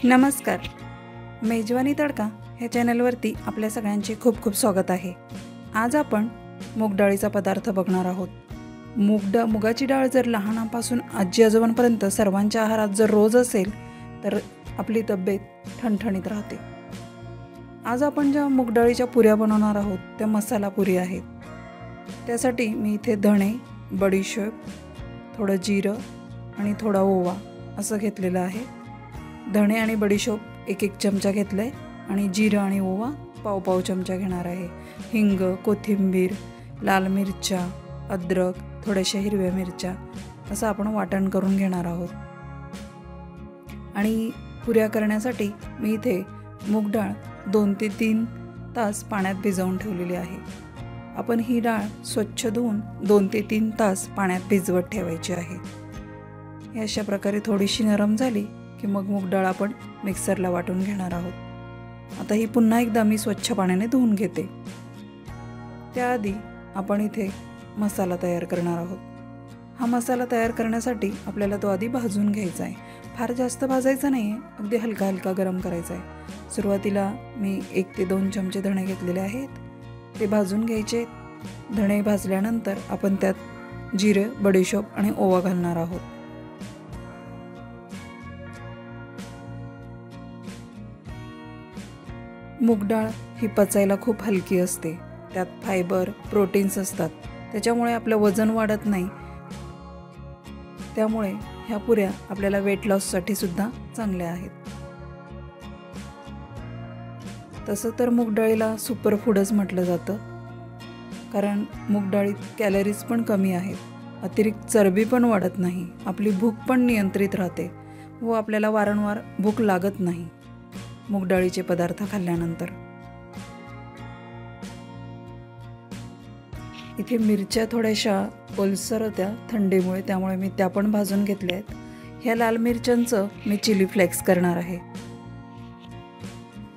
नमस्कार. मेजवानी तडका ह्या चॅनलवरती आपल्या सगळ्यांचे खूप खूप स्वागत आहे. आज आपण मूग डाळीचा पदार्थ बघणार आहोत. मुगाची डाळ जर लहानापासून आजी आजोबांपर्यंत सर्वांच्या आहारात जर रोज असेल तर आपली तब्येत ठणठणीत राहते. आज आपण ज्या मूग डाळीच्या पुऱ्या बनवणार आहोत त्या मसाला पुरी आहेत. त्यासाठी मी इथे धणे, बडीशेप, थोडं जिरं आणि थोडा ओवा असं घेतलेलं आहे. धणे आणि बडीशेप एक चमचा घेतले आणि जिरं आणि ओवा पाव चमचा घेणार आहे. हिंग, कोथिंबीर, लाल मिरच्या, अद्रक, थोड्याशा हिरव्या मिरच्या असं आपण वाटण करून घेणार आहोत. आणि पुऱ्या करण्यासाठी मी इथे मूग डाळ 2 ते 3 तास पाण्यात भिजवून ठेवलेली आहे. आपण ही डाळ स्वच्छ धुवून 2 ते 3 तास पाण्यात भिजवत ठेवायची आहे. ही अशा प्रकारे थोडीशी नरम झाली की मग मूग डाळ आपण मिक्सरला वाटून घेणार आहोत. आता ही पुन्हा एकदा मी स्वच्छ पाण्याने धुवून घेते. त्याआधी आपण इथे मसाला तयार करणार आहोत. हा मसाला तयार करण्यासाठी आपल्याला तो आधी भाजून घ्यायचा आहे. फार जास्त भाजायचा नाही आहे, अगदी हलका हलका गरम करायचा आहे. सुरुवातीला मी 1 ते 2 चमचे धणे घेतलेले आहेत, ते भाजून घ्यायचे. धणे भाजल्यानंतर आपण त्यात जिरे, बडीशेप आणि ओवा घालणार आहोत. मूग डाळ ही पचायला खूप हलकी असते. त्यात फायबर, प्रोटीन्स असतात, त्याच्यामुळे आपलं वजन वाढत नाही. त्यामुळे ह्या पुऱ्या आपल्याला वेट लॉससाठी सुद्धा चांगल्या आहेत. तसं तर मूग डाळीला सुपर फूडच म्हटलं जातं, कारण मूग डाळीत कॅलरीज पण कमी आहेत, अतिरिक्त चरबी पण वाढत नाही, आपली भूक पण नियंत्रित राहते व आपल्याला वारंवार भूक लागत नाही मूग डाळीचे पदार्थ खाल्ल्यानंतर. इथे मिरच्या थोड्याशा ओलसर होत्या थंडीमुळे, त्यामुळे मी त्या पण भाजून घेतल्या आहेत. ह्या लाल मिरच्यांचं मी चिली फ्लेक्स करणार आहे.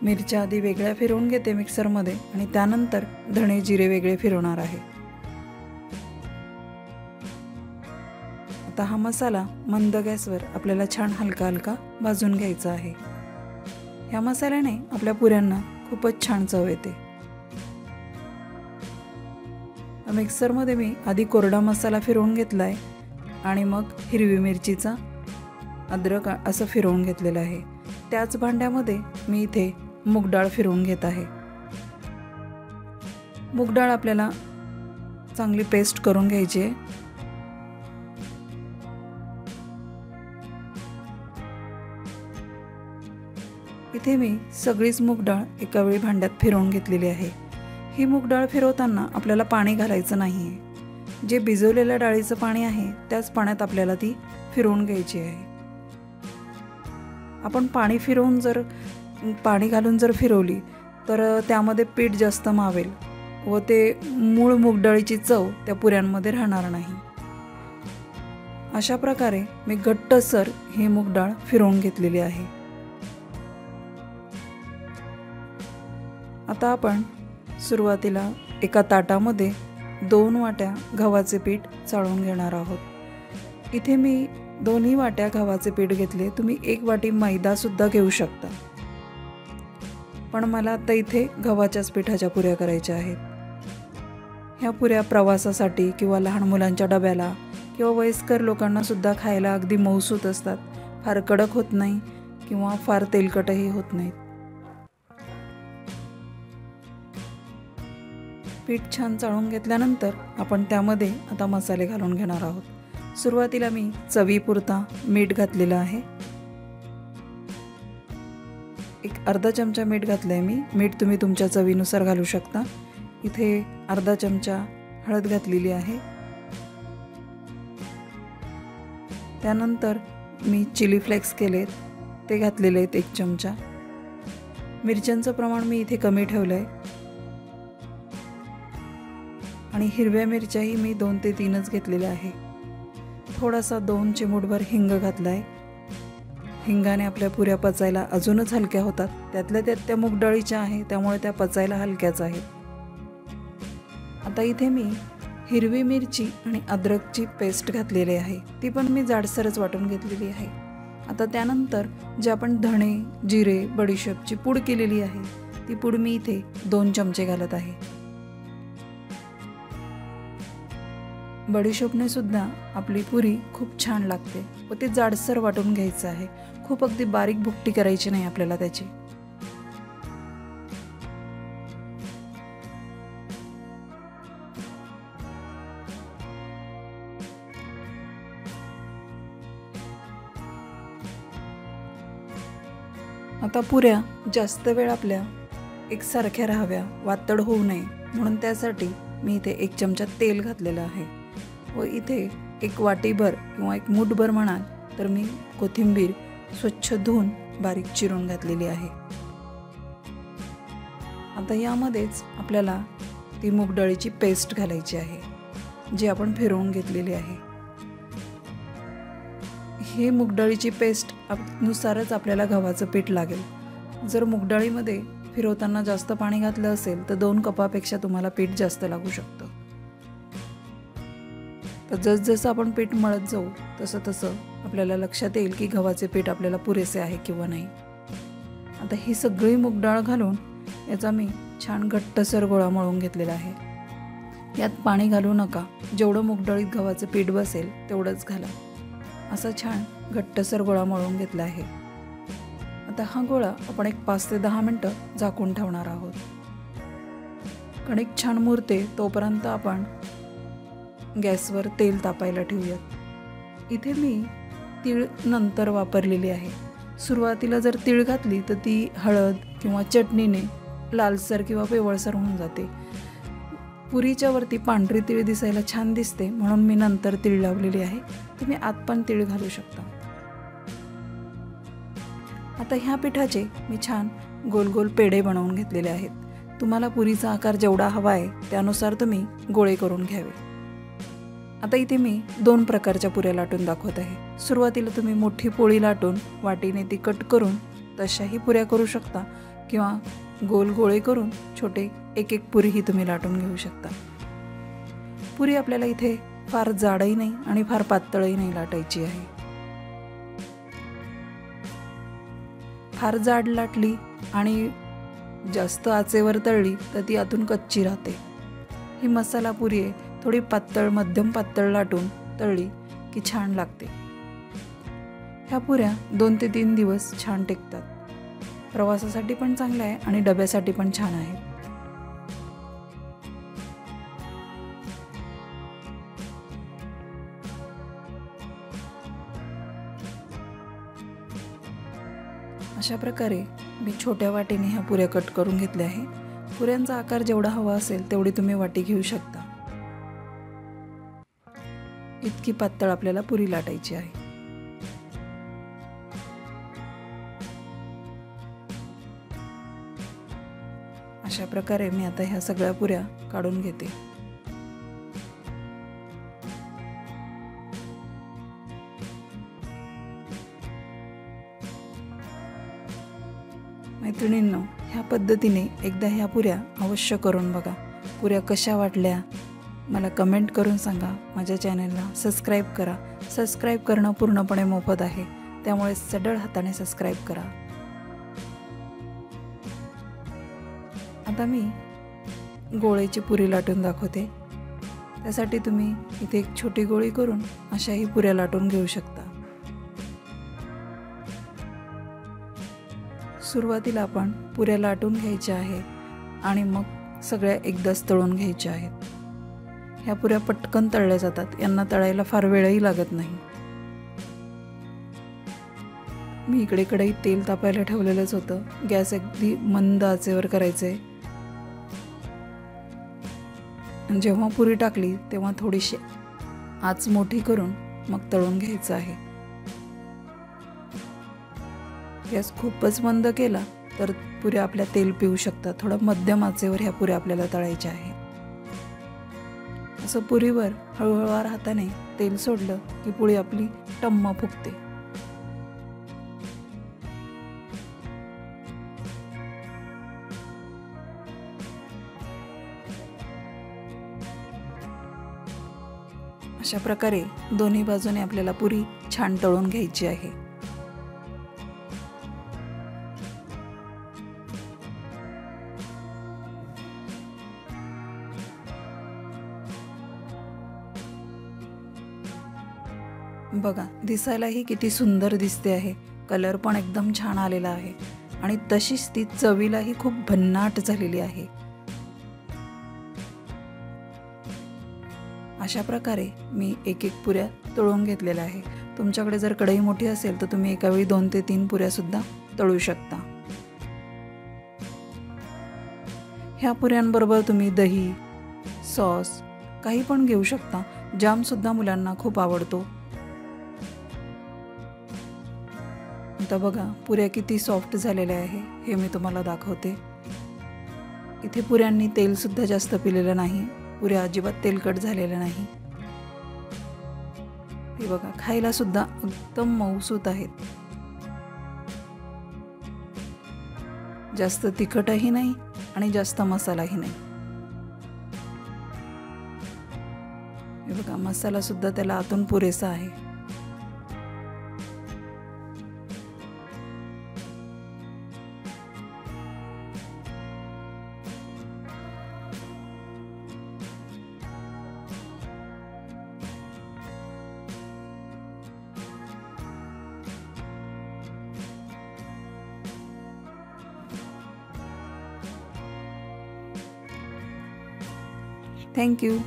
मिरच्या आधी वेगळ्या फिरवून घेते मिक्सरमध्ये आणि त्यानंतर धणे, जिरे वेगळे फिरवणार आहे. आता हा मसाला मंद गॅसवर आपल्याला छान हलका हलका भाजून घ्यायचा आहे. ह्या मसाल्याने आपल्या पुऱ्यांना खूपच छान चव येते. मिक्सरमध्ये मी आधी कोरडा मसाला फिरवून घेतला आहे आणि मग हिरवी मिरचीचा, अद्रक असं फिरवून घेतलेलं आहे. त्याच भांड्यामध्ये मी इथे मूग डाळ फिरवून घेत आहे. मूग डाळ आपल्याला चांगली पेस्ट करून घ्यायची आहे. इथे मी सगळीच मूग डाळ एका वेळी भांड्यात फिरवून घेतलेली आहे. ही मूग डाळ फिरवताना आपल्याला पाणी घालायचं नाही आहे. जे भिजवलेल्या डाळीचं पाणी आहे त्याच पाण्यात आपल्याला ती फिरवून घ्यायची आहे. आपण पाणी घालून जर फिरवली तर त्यामध्ये पीठ जास्त मावेल व ते मूळ मूग डाळीची चव त्या पुऱ्यांमध्ये राहणार नाही. अशा प्रकारे मी घट्टसर ही मूग डाळ फिरवून घेतलेली आहे. आता आपण सुरुवातीला एका ताटामध्ये 2 वाट्या गव्हाचे पीठ चाळून घेणार आहोत. इथे मी 2 वाट्या गव्हाचे पीठ घेतले. तुम्ही 1 वाटी मैदासुद्धा घेऊ शकता, पण मला आता इथे गव्हाच्याच पिठाच्या पुऱ्या करायच्या आहेत. ह्या पुऱ्या प्रवासासाठी किंवा लहान मुलांच्या डब्याला किंवा वयस्कर लोकांना सुद्धा खायला अगदी मऊसूत असतात. फार कडक होत नाही किंवा फार तेलकटही होत नाहीत. पीठ छान चाळून घेतल्यानंतर आपण त्यामध्ये आता मसाले घालून घेणार आहोत. सुरुवातीला मी चवीपुरता मीठ घातलेलं आहे. अर्धा चमचा मीठ घातलं आहे मी. मीठ तुम्ही तुमच्या चवीनुसार घालू शकता. इथे अर्धा चमचा हळद घातलेली आहे. त्यानंतर मी चिली फ्लेक्स केलेत, ते घातलेले आहेत 1 चमचा. मिरच्यांचं प्रमाण मी इथे कमी ठेवलं आहे आणि हिरव्या मिरच्याही मी 2 ते 3च घेतलेल्या आहे. थोडासा 2 चिमूटभर हिंग घातला आहे. हिंगाने आपल्या पुऱ्या पचायला अजूनच हलक्या होतात. त्यातल्या त्यात त्या मूग डाळीच्या आहे त्यामुळे त्या पचायला हलक्याच आहेत. आता इथे मी हिरवी मिरची आणि अद्रकची पेस्ट घातलेली आहे. ती पण मी जाडसरच वाटून घेतलेली आहे. आता त्यानंतर जे आपण धणे, जिरे, बडीशेपची पूड केलेली आहे ती पूड मी इथे 2 चमचे घालत आहे। बडीशेपने सुद्धा आपली पुरी खूप छान लागते व ते जाडसर वाटून घ्यायचं आहे, खूप अगदी बारीक भुकटी करायची नाही आपल्याला त्याची। आता पुऱ्या जास्त वेळ आपल्या एकसारख्या राहाव्या, वातड होऊ नये म्हणून त्यासाठी मी इथे 1 चमचा तेल घातलेलं आहे व इथे 1 वाटीभर किंवा 1 मूठभर म्हणाल तर मी कोथिंबीर स्वच्छ धुवून बारीक चिरून घातलेली आहे। आता यामध्येच आपल्याला ती मूग डाळीची पेस्ट घालायची आहे जी आपण फिरवून घेतलेली आहे। हे मूग डाळीची पेस्ट नुसारच आपल्याला गव्हाचं पीठ लागेल। जर मूग डाळीमध्ये फिरवताना जास्त पाणी घातलं असेल तर 2 कपापेक्षा तुम्हाला पीठ जास्त लागू शकतं। तर जसजसं आपण पीठ मळत जाऊ तसं तसं आपल्याला लक्षात येईल की गव्हाचे पीठ आपल्याला पुरेसे आहे किंवा नाही। आता ही सगळी मूग डाळ घालून याचा मी छान घट्टसर गोळा मळून घेतलेला आहे। यात पाणी घालू नका, जेवढं मूग डाळीत गव्हाचं पीठ बसेल तेवढंच घाला। असा छान घट्टसर गोळा मळून घेतला आहे। आता हा गोळा आपण 5 ते 10 मिनिटं झाकून ठेवणार आहोत। कणिक छान मुरते तोपर्यंत आपण गॅसवर तेल तापायला ठेवूयात। इथे मी तीळ नंतर वापरलेली आहे। सुरुवातीला जर तीळ घातली तर ती हळद किंवा चटणीने लालसर किंवा पिवळसर होऊन जाते। पुरीच्या वरती पांढरी तीळ दिसायला छान दिसते म्हणून मी नंतर तीळ लावलेली आहे। तुम्ही आत पण तीळ घालू शकता। आता ह्या पिठाचे मी छान गोल गोल पेढे बनवून घेतलेले आहेत। तुम्हाला पुरीचा आकार जेवढा हवा आहे त्यानुसार तुम्ही गोळे करून घ्यावे। आता इथे मी 2 प्रकारच्या पुऱ्या लाटून दाखवत आहे। सुरुवातीला तुम्ही मोठी पोळी लाटून वाटीने ती कट करून तशाही पुऱ्या करू शकता किंवा गोल गोळे करून छोटे एक पुरीही तुम्ही लाटून घेऊ शकता। पुरी आपल्याला इथे फार जाडही नाही आणि फार पातळही नाही लाटायची आहे। फार जाड लाटली आणि जास्त आचेवर तळली तर ती आतून कच्ची राहते। ही मसाला पुरी आहे, थोडी पातळ मध्यम पातळ लाटून तळली की छान लागते। ह्या पुऱ्या 2 ते 3 दिवस छान टिकतात। प्रवासासाठी पण चांगलं आहे आणि डब्यासाठी पण छान आहे। अशा प्रकारे मी छोट्या वाटीने ह्या पुऱ्या कट करून घेतल्या आहे। पुऱ्यांचा आकार जेवढा हवा असेल तेवढी तुम्ही वाटी घेऊ शकता। इतकी पातळ आपल्याला पुरी लाटायची आहे। अशा प्रकारे मी आता ह्या सगळ्या पुऱ्या काढून घेते। मैत्रिणींनो, ह्या पद्धतीने एकदा ह्या पुऱ्या अवश्य करून बघा। पुऱ्या कशा वाटल्या मला कमेंट करून सांगा। माझ्या चॅनलला सबस्क्राईब करा। सबस्क्राईब करणं पूर्णपणे मोफत आहे, त्यामुळे सढळ हाताने सबस्क्राईब करा। आता मी गोळेची पुरी लाटून दाखवते। त्यासाठी तुम्ही इथे एक छोटी गोळी करून अशाही पुऱ्या लाटून घेऊ शकता। सुरुवातीला आपण पुऱ्या लाटून घ्यायच्या आहेत आणि मग सगळ्या एकदाच तळून घ्यायच्या आहेत। ह्या पुऱ्या पटकन तळल्या जातात, यांना तळायला फार वेळही लागत नाही। मी इकडे कढईत तेल तापायला ठेवलेलंच होतं। गॅस अगदी मंद आचेवर करायचे। जेव्हा पुरी टाकली तेव्हा थोडीशी आच मोठी करून मग तळून घ्यायचं आहे। गॅस खूपच मंद केला तर पुऱ्या आपल्या तेल पिऊ शकतात। थोडा मध्यम आचेवर ह्या पुऱ्या आपल्याला तळायच्या आहेत। असं पुरीवर हळूहळू हाताने तेल सोडलं की पुरी आपली टम्म फुगते। अशा प्रकारे दोन्ही बाजूने आपल्याला पुरी छान तळून घ्यायची आहे। बघा, दिसायलाही किती सुंदर दिसते आहे. कलर पण एकदम छान आलेला आहे आणि तशीच ती चवीलाही खूप भन्नाट झालेली आहे. अशा प्रकारे मी एक पुऱ्या तळून घेतलेल्या आहे. तुमच्याकडे जर कढई मोठी असेल तर तुम्ही एका वेळी 2 ते 3 पुऱ्यासुद्धा तळू शकता. ह्या पुऱ्यांबरोबर तुम्ही दही, सॉस काही पण घेऊ शकता. जामसुद्धा मुलांना खूप आवडतो. आता बघा, पुऱ्या किती सॉफ्ट झालेल्या आहे हे मी तुम्हाला दाखवते. इथे पुऱ्यांनी तेलसुद्धा जास्त पिलेलं नाही. पुऱ्या अजिबात तेलकट झालेल्या नाही. हे बघा, खायला सुद्धा एकदम मऊसूत आहेत. जास्त तिखटही नाही आणि जास्त मसालाही नाही. हे बघा, मसाला सुद्धा त्याला आतून पुरेसा आहे. Thank you.